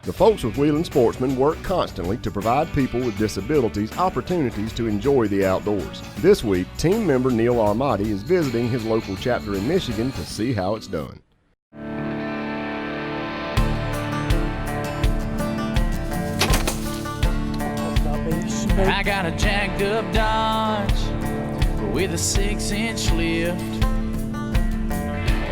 The folks with Wheelin Sportsman work constantly to provide people with disabilities opportunities to enjoy the outdoors. This week, team member Neil Armati is visiting his local chapter in Michigan to see how it's done. I got a jacked up Dodge with a 6-inch lift.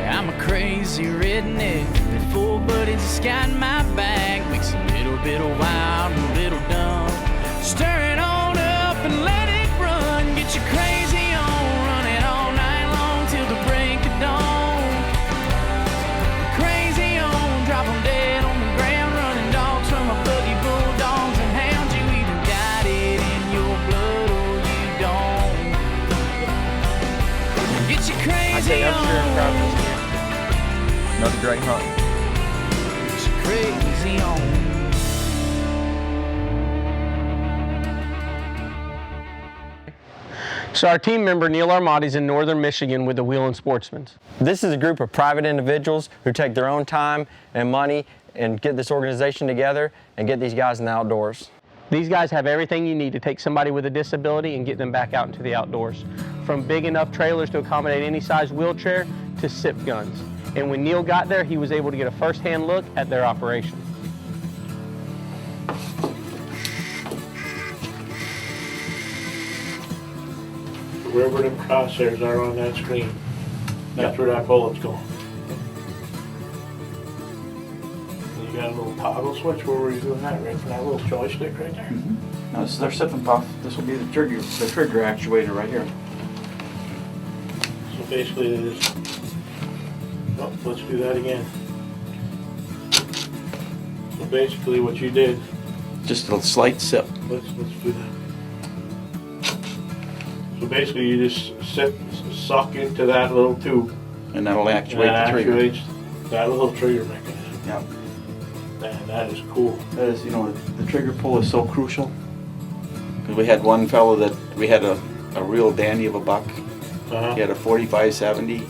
I'm a crazy redneck with 4 buddies just got in my back. Makes a little bit of wild and a little dumb. Stir it on up and let it run. Get you crazy on, run it all night long till the break of dawn. Crazy on, drop 'em dead on the ground. Running dogs from a buggy, bulldogs and hounds. You either got it in your blood or you don't. Get you crazy on. Another great hunt. It's crazy on. So our team member Neil Armati is in northern Michigan with the Wheelin Sportsman. This is a group of private individuals who take their own time and money and get this organization together and get these guys in the outdoors. These guys have everything you need to take somebody with a disability and get them back out into the outdoors. From big enough trailers to accommodate any size wheelchair to sip guns. And when Neil got there, he was able to get a first-hand look at their operation. Wherever them crosshairs are on that screen, that's where that bullet's going. And you got a little toggle switch. Where were you doing that? Right from that little joystick right there? Now this is our sip and puff. This will be the trigger actuator right here. So basically it is. Oh, let's do that again. So basically what you did, Just a slight sip. let's do that. So basically you just suck into that little tube. And that'll And actuate that the trigger. actuates that little trigger mechanism. Yep. Man, that is cool. That is, you know, the trigger pull is so crucial. Because we had one fellow that we had a real dandy of a buck. He had a 45-70.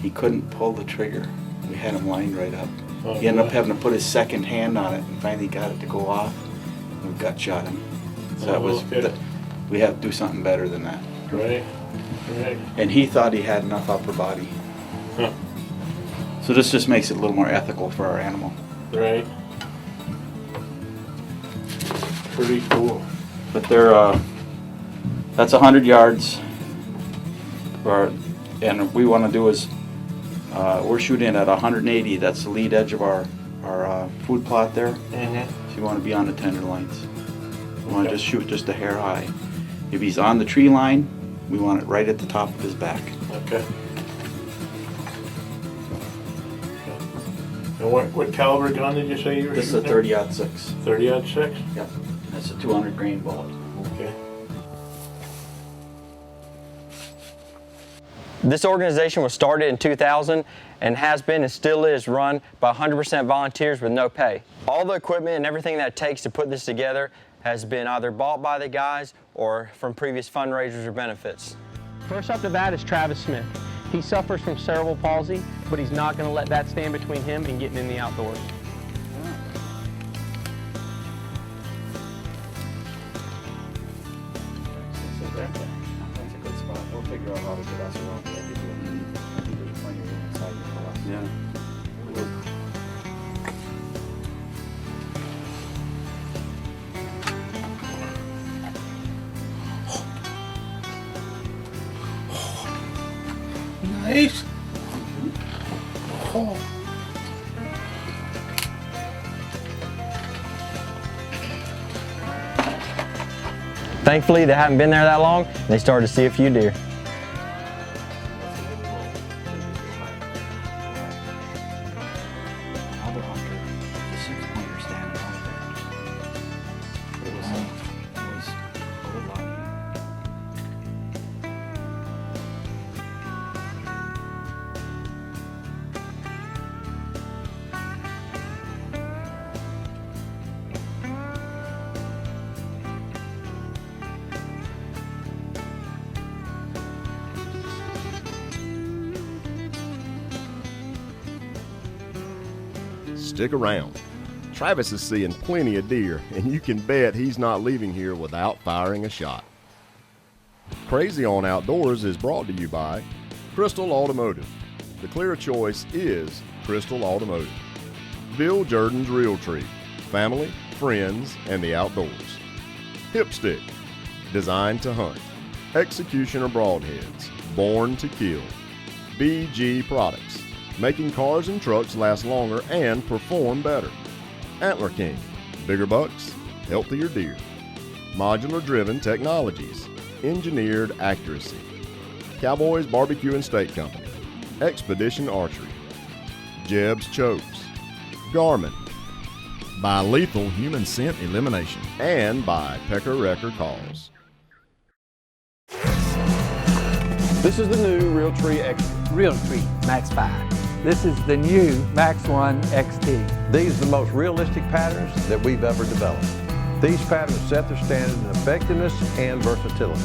He couldn't pull the trigger. We had him lined right up. Oh, He ended up boy. having to put his second hand on it and finally got it to go off. And we gut shot him. So that was, okay. we have to do something better than that. Right, right. And he thought he had enough upper body. Huh. So this just makes it a little more ethical for our animal. Right. Pretty cool. But they're, that's 100 yards. And we want to do is, we're shooting at 180. That's the lead edge of our food plot there. Mm-hmm. So you want to be on the tender lines. We want to Okay. just shoot just a hair high. If he's on the tree line, we want it right at the top of his back. Okay. And what caliber gun did you say you were This is a shooting? 30-06. 30-06? Yep. That's a 200 grain bullet. Okay. This organization was started in 2000 and has been and still is run by 100% volunteers with no pay. All the equipment and everything that it takes to put this together has been either bought by the guys or from previous fundraisers or benefits. First up to bat is Travis Smith. He suffers from cerebral palsy, but he's not going to let that stand between him and getting in the outdoors. That's a good spot. We'll figure out how to get us around there. There's plenty of room inside for us. Yeah. Nice. Oh. Thankfully, they haven't been there that long, and they started to see a few deer. Other hunter, the 6-pointer standing out there. But it was a little lucky. Stick around. Travis is seeing plenty of deer, and you can bet he's not leaving here without firing a shot. Crazy on Outdoors is brought to you by Crystal Automotive. The clear choice is Crystal Automotive. Bill Jordan's Realtree, family, friends, and the outdoors. Hipstick, designed to hunt. Executioner Broadheads, born to kill. BG Products, making cars and trucks last longer and perform better. Antler King, bigger bucks, healthier deer. Modular Driven Technologies, engineered accuracy. Cowboys Barbecue and Steak Company, Expedition Archery. Jeb's Chokes, Garmin, by Lethal Human Scent Elimination, and by Pecker Wrecker Calls. This is the new Realtree X. Realtree Max 5. This is the new Max 1 XT. These are the most realistic patterns that we've ever developed. These patterns set their standard in effectiveness and versatility.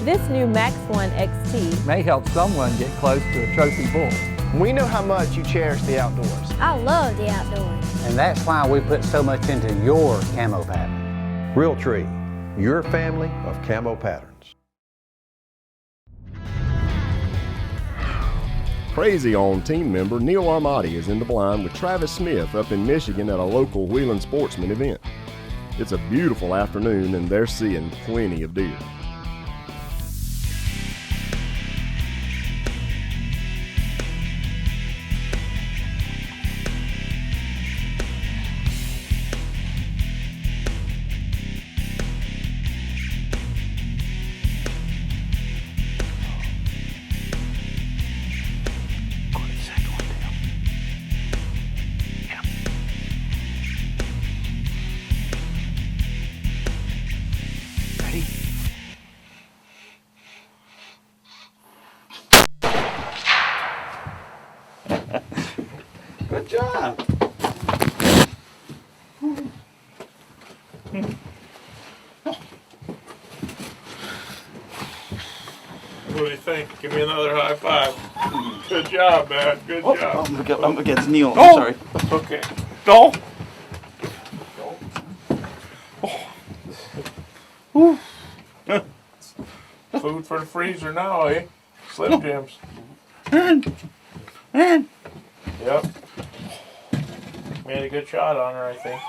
This new Max 1 XT May help someone get close to a trophy bull. We know how much you cherish the outdoors. I love the outdoors. And that's why we put so much into your camo pattern. Realtree, your family of camo patterns. Crazy on team member Neil Armati is in the blind with Travis Smith up in Michigan at a local Wheelin Sportsman event. It's a beautiful afternoon and they're seeing plenty of deer. Good job. What do you think? Give me another high five. Good job, man. Good job. I'm against Neil. No. I'm sorry. Okay. No. Oh. Food for the freezer now, eh? Slim Jims. Yep. Made a good shot on her, I think.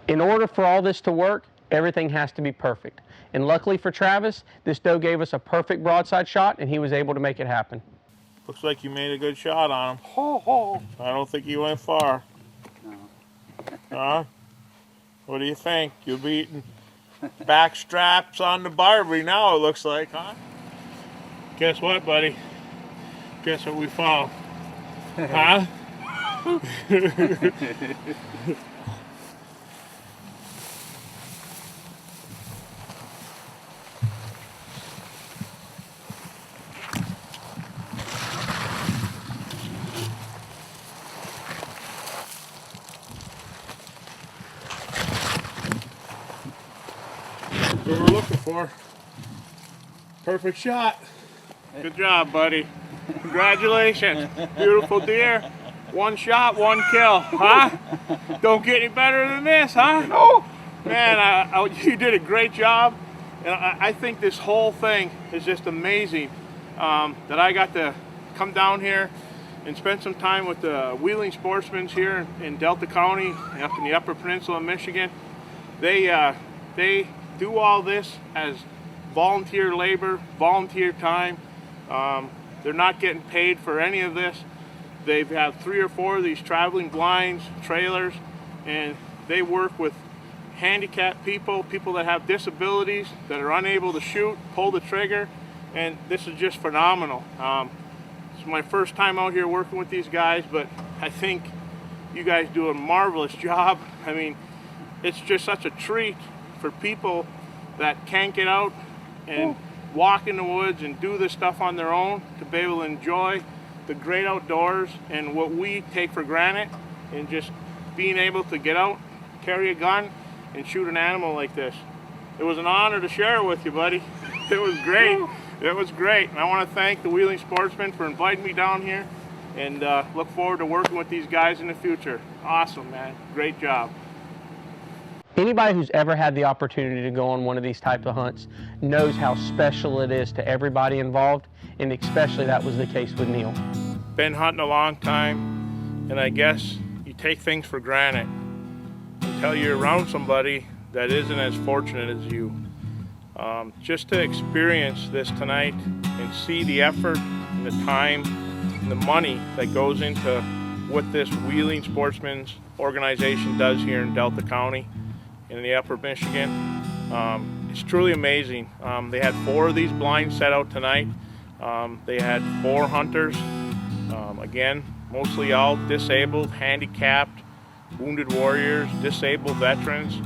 In order for all this to work, everything has to be perfect. And luckily for Travis, this doe gave us a perfect broadside shot and he was able to make it happen. Looks like you made a good shot on him. I don't think you went far. No. Huh? What do you think? You'll be eating back straps on the Barbie now, it looks like, huh? Guess what, buddy? Guess what we found? Huh? What we're looking for. Perfect shot. Good job, buddy. Congratulations. Beautiful deer. One shot, one kill, huh? Don't get any better than this, huh? No. Man, you did a great job. And I think this whole thing is just amazing that I got to come down here and spend some time with the Wheelin Sportsmen here in Delta County, up in the Upper Peninsula of Michigan. They do all this as volunteer labor, volunteer time. They're not getting paid for any of this. They've had 3 or 4 of these traveling blinds, trailers, and they work with handicapped people, people that have disabilities, that are unable to shoot, pull the trigger, and this is just phenomenal. It's my first time out here working with these guys, but I think you guys do a marvelous job. I mean, it's just such a treat for people that can't get out and walk in the woods and do this stuff on their own, to be able to enjoy the great outdoors and what we take for granted, and just being able to get out, carry a gun, and shoot an animal like this. It was an honor to share it with you, buddy. It was great. It was great, and I want to thank the Wheelin Sportsman for inviting me down here, and look forward to working with these guys in the future. Awesome, man. Great job. Anybody who's ever had the opportunity to go on one of these type of hunts knows how special it is to everybody involved, and especially that was the case with Neil. Been hunting a long time, and I guess you take things for granted until you're around somebody that isn't as fortunate as you. Just to experience this tonight and see the effort and the time and the money that goes into what this Wheelin Sportsman's organization does here in Delta County in the upper Michigan. It's truly amazing. They had 4 of these blinds set out tonight. They had 4 hunters, again, mostly all disabled, handicapped, wounded warriors, disabled veterans.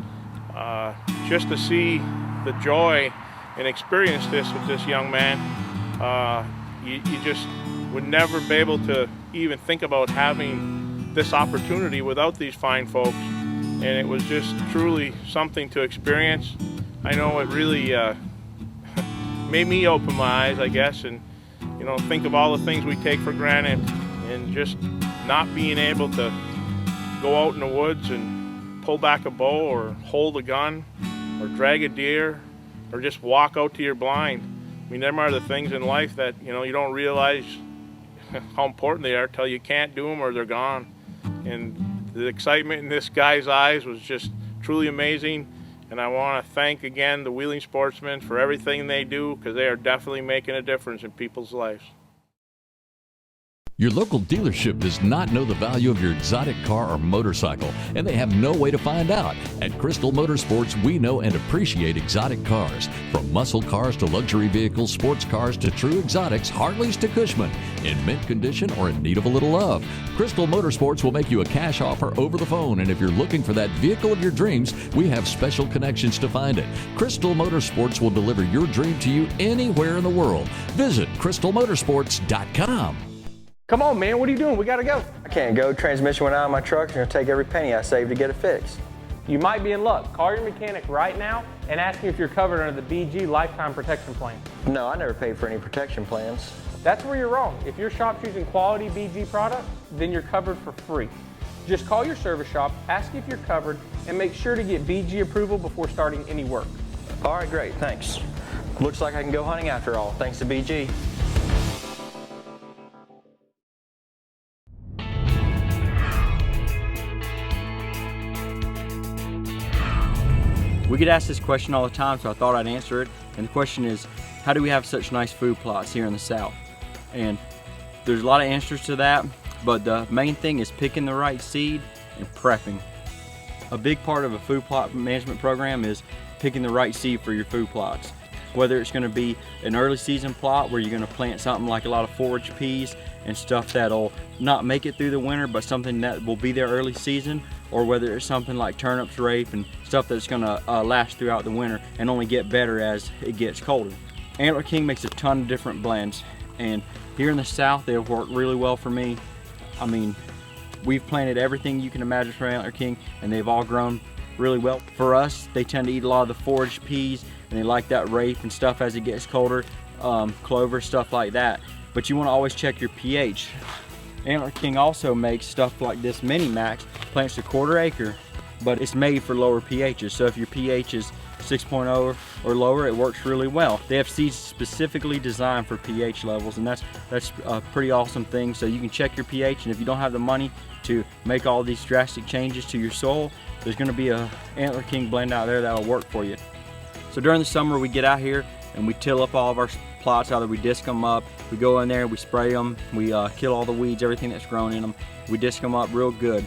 Just to see the joy and experience this with this young man, you just would never be able to even think about having this opportunity without these fine folks. And it was just truly something to experience. I know it really made me open my eyes, I guess, and think of all the things we take for granted, and just not being able to go out in the woods and pull back a bow or hold a gun or drag a deer or just walk out to your blind. I mean, them are the things in life that you don't realize how important they are till you can't do them or they're gone. And the excitement in this guy's eyes was just truly amazing. And I want to thank again the Wheelin Sportsmen for everything they do, because they are definitely making a difference in people's lives. Your local dealership does not know the value of your exotic car or motorcycle, and they have no way to find out. At Crystal Motorsports, we know and appreciate exotic cars. From muscle cars to luxury vehicles, sports cars to true exotics, Harleys to Cushman. In mint condition or in need of a little love, Crystal Motorsports will make you a cash offer over the phone. And if you're looking for that vehicle of your dreams, we have special connections to find it. Crystal Motorsports will deliver your dream to you anywhere in the world. Visit crystalmotorsports.com. Come on, man, what are you doing? We gotta go. I can't go. Transmission went out of my truck. It's gonna take every penny I saved to get it fixed. You might be in luck. Call your mechanic right now and ask him if you're covered under the BG Lifetime Protection Plan. No, I never paid for any protection plans. That's where you're wrong. If your shop's using quality BG products, then you're covered for free. Just call your service shop, ask if you're covered, and make sure to get BG approval before starting any work. All right, great, thanks. Looks like I can go hunting after all, thanks to BG. We get asked this question all the time, so I thought I'd answer it. And the question is, how do we have such nice food plots here in the South? And there's a lot of answers to that, but the main thing is picking the right seed and prepping. A big part of a food plot management program is picking the right seed for your food plots. Whether it's going to be an early season plot where you're going to plant something like a lot of forage peas and stuff that'll not make it through the winter, but something that will be there early season, or whether it's something like turnips, rape, and stuff that's going to last throughout the winter and only get better as it gets colder. Antler King makes a ton of different blends, and here in the South they've worked really well for me. I mean, we've planted everything you can imagine for Antler King, and they've all grown really well. For us, they tend to eat a lot of the forage peas, and they like that rape and stuff as it gets colder, clover, stuff like that. But you want to always check your pH. Antler King also makes stuff like this Mini Max, plants a 1/4 acre, but it's made for lower pHs. So if your pH is 6.0 or lower, it works really well. They have seeds specifically designed for pH levels, and that's a pretty awesome thing. So you can check your pH, and if you don't have the money to make all these drastic changes to your soil, there's going to be a Antler King blend out there that'll work for you. So during the summer, we get out here and we till up all of our plots. Either we disc them up, we go in there, we spray them, we kill all the weeds, everything that's grown in them. We disc them up real good.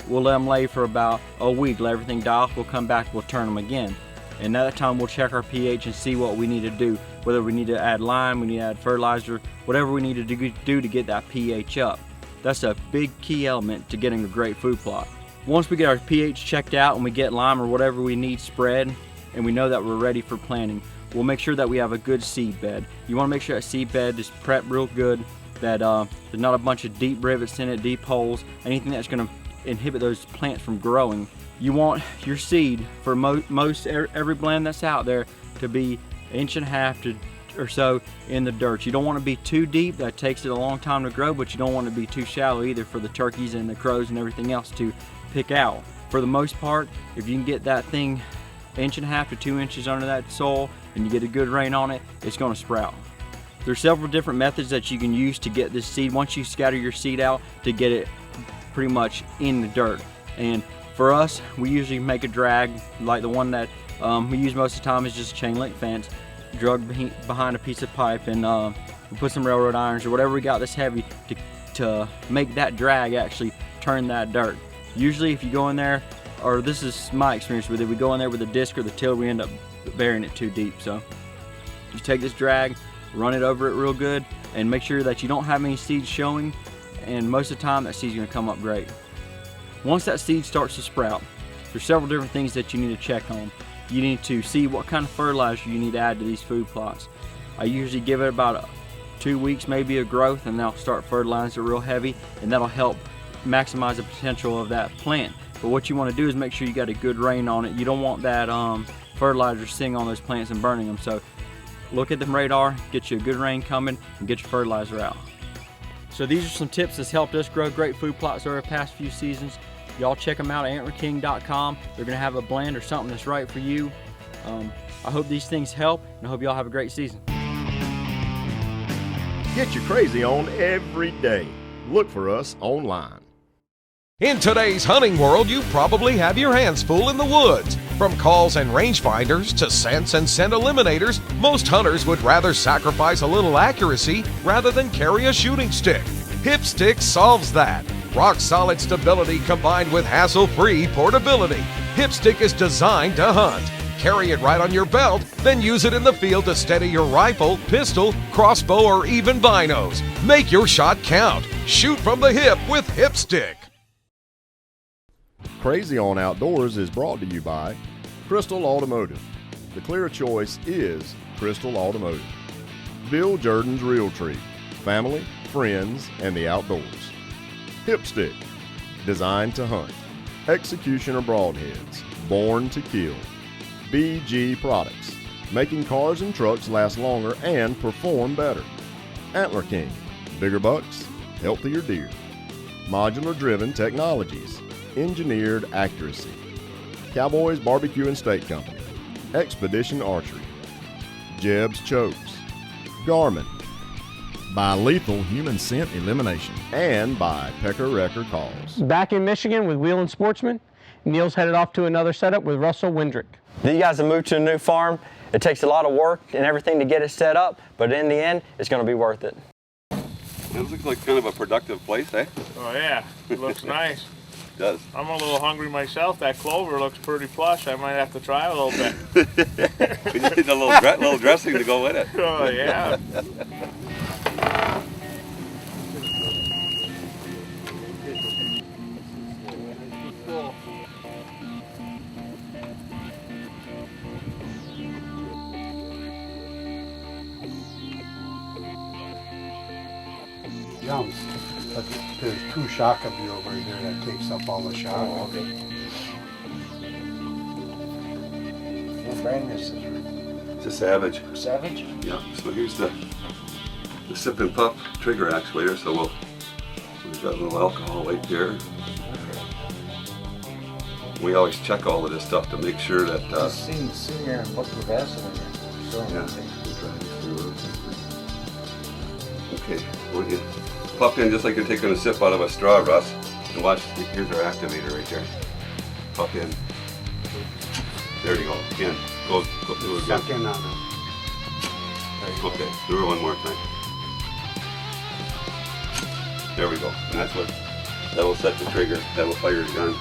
We'll let them lay for about a week, let everything die off. We'll come back, we'll turn them again. And at that time, we'll check our pH and see what we need to do. Whether we need to add lime, we need to add fertilizer, whatever we need to do to get that pH up. That's a big key element to getting a great food plot. Once we get our pH checked out and we get lime or whatever we need spread, and we know that we're ready for planting, we'll make sure that we have a good seed bed. You want to make sure that seed bed is prepped real good, that there's not a bunch of deep rivets in it, deep holes, anything that's going to inhibit those plants from growing. You want your seed, for most every blend that's out there, to be 1.5 to or so in the dirt. You don't want to be too deep, that takes it a long time to grow, but you don't want to be too shallow either for the turkeys and the crows and everything else to pick out. For the most part, if you can get that thing 1.5 to 2 inches under that soil and you get a good rain on it, it's going to sprout. There's several different methods that you can use to get this seed, once you scatter your seed out, to get it pretty much in the dirt. And for us, we usually make a drag, like the one that we use most of the time is just a chain link fence, drug behind a piece of pipe, and we put some railroad irons or whatever we got that's heavy to make that drag actually turn that dirt. Usually if you go in there, or this is my experience with it, we go in there with a disc or the tiller, we end up burying it too deep. So you take this drag, run it over it real good, and make sure that you don't have any seeds showing, and most of the time that seed's going to come up great. Once that seed starts to sprout, there's several different things that you need to check on. You need to see what kind of fertilizer you need to add to these food plots. I usually give it about 2 weeks maybe of growth, and then I'll start fertilizing it real heavy, and that'll help maximize the potential of that plant. But what you want to do is make sure you got a good rain on it. You don't want that fertilizer sitting on those plants and burning them. So look at the radar, get you a good rain coming, and get your fertilizer out. So these are some tips that's helped us grow great food plots over the past few seasons. Y'all check them out at antlerking.com. They're going to have a blend or something that's right for you. I hope these things help, and I hope y'all have a great season. Get your crazy on every day. Look for us online. In today's hunting world, you probably have your hands full in the woods. From calls and rangefinders to scents and scent eliminators, most hunters would rather sacrifice a little accuracy rather than carry a shooting stick. Hipstick solves that. Rock-solid stability combined with hassle-free portability. Hipstick is designed to hunt. Carry it right on your belt, then use it in the field to steady your rifle, pistol, crossbow, or even binos. Make your shot count. Shoot from the hip with Hipstick. Crazy on Outdoors is brought to you by Crystal Automotive. The clear choice is Crystal Automotive. Bill Jordan's Realtree. Family, friends, and the outdoors. Hipstick. Designed to hunt. Executioner Broadheads. Born to kill. BG Products. Making cars and trucks last longer and perform better. Antler King. Bigger bucks, healthier deer. Modular Driven Technologies. Engineered accuracy. Cowboys Barbecue and Steak Company. Expedition Archery. Jeb's Chokes. Garmin. By Lethal Human Scent Elimination. And by Pecker Wrecker Calls. Back in Michigan with Wheelin Sportsman, Neil's headed off to another setup with Russell Windrick. These guys have moved to a new farm. It takes a lot of work and everything to get it set up, but in the end, it's going to be worth it. It looks like kind of a productive place, eh? Oh yeah, it looks nice. It does. I'm a little hungry myself. That clover looks pretty plush. I might have to try a little bit. We just need a little dressing to go with it. Oh yeah. But there's 2 shock of you over there that takes up all the shock. Oh, okay. What brand is this? It's a Savage. Savage? Yeah, so here's the sip and puff trigger actuator, so we've got a little alcohol right there. We always check all of this stuff to make sure that... I've seen here and looked with acid in there. So yeah, okay, well, you puff in just like you're taking a sip out of a straw, Russ. And watch, here's our activator right there. Puff in. There you go, in. Go do it again. Suck in on it. Okay, do it one more time. There we go, and that will set the trigger, that will fire the gun.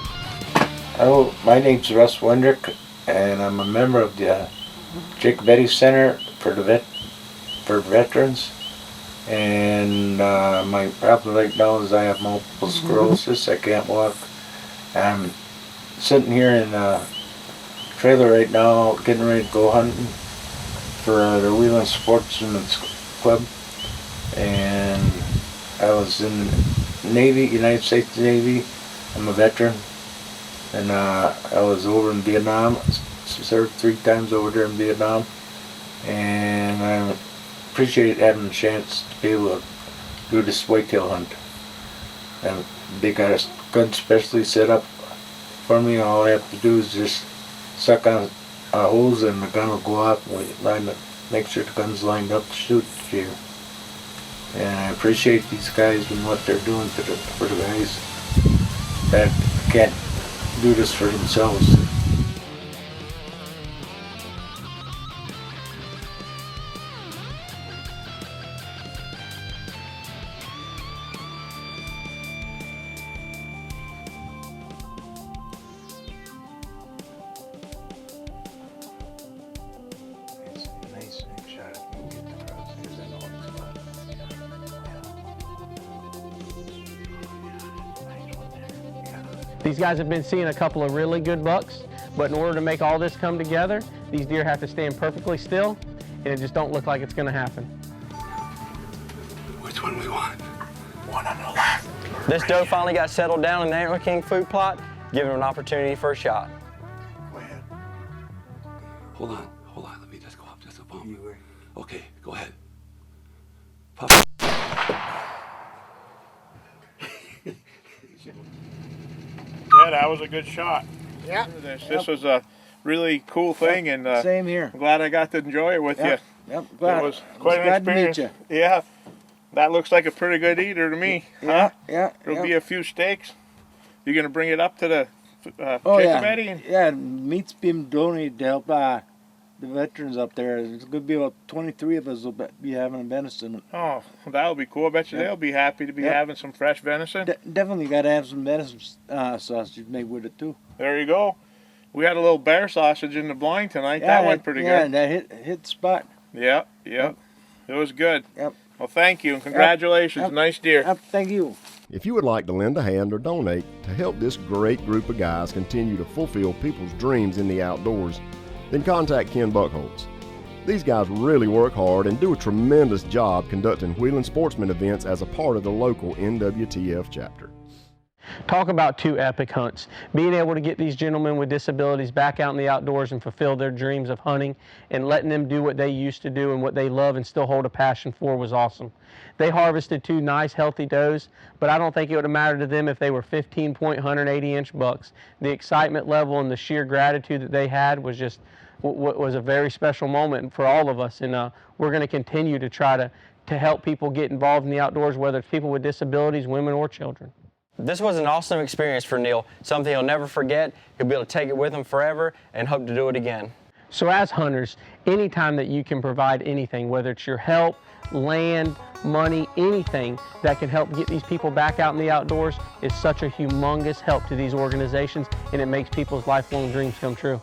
Hello, my name's Russ Windrick, and I'm a member of the Jacob Eddy Center for veterans. And my problem right now is I have multiple sclerosis. I can't walk. I'm sitting here in a trailer right now, getting ready to go hunting for the Wheelin Sportsman's Club. And I was in the Navy, United States Navy. I'm a veteran. And I was over in Vietnam. Served 3 times over there in Vietnam. And I'm appreciate having the chance to be able to do this whitetail hunt. And they got a gun specially set up for me. All I have to do is just suck on a hose and the gun will go off, and we line up, make sure the gun's lined up to shoot the deer. And I appreciate these guys and what they're doing for the guys that can't do this for themselves. These guys have been seeing a couple of really good bucks, but in order to make all this come together, these deer have to stand perfectly still, and it just don't look like it's gonna happen. Which one we want? One on the left. This doe finally got settled down in the Antler King food plot, giving him an opportunity for a shot. Go ahead. Hold on. Let me just go up just a bump. Okay, go ahead. Pop. Yeah, that was a good shot. Yeah. This was a really cool thing, and same here. I'm glad I got to enjoy it with you. Yep, glad. It was quite an experience. To meet you. Yeah, that looks like a pretty good eater to me. Yeah, huh? yeah. There'll be a few steaks. You're gonna bring it up to the Oh Jacob yeah, Eddie? yeah. Meat's been donated to help the veterans up there. There's going to be about 23 of us will be having venison. Oh, that'll be cool. I bet you they'll be happy to be having some fresh venison. Definitely got to have some venison sausage made with it too. There you go. We had a little bear sausage in the blind tonight. That went pretty good. Yeah, and that hit the spot. Yep. It was good. Yep. Well, thank you and congratulations. Nice deer. Thank you. If you would like to lend a hand or donate to help this great group of guys continue to fulfill people's dreams in the outdoors, then contact Ken Buckholz. These guys really work hard and do a tremendous job conducting Wheelin Sportsman events as a part of the local NWTF chapter. Talk about two epic hunts. Being able to get these gentlemen with disabilities back out in the outdoors and fulfill their dreams of hunting and letting them do what they used to do and what they love and still hold a passion for was awesome. They harvested two nice, healthy does, but I don't think it would have mattered to them if they were 15-point, 180-inch bucks. The excitement level and the sheer gratitude that they had was just was a very special moment for all of us, and we're going to continue to try to help people get involved in the outdoors, whether it's people with disabilities, women, or children. This was an awesome experience for Neil, something he'll never forget. He'll be able to take it with him forever and hope to do it again. So as hunters, anytime that you can provide anything, whether it's your help, land, money, anything that can help get these people back out in the outdoors is such a humongous help to these organizations, and it makes people's lifelong dreams come true.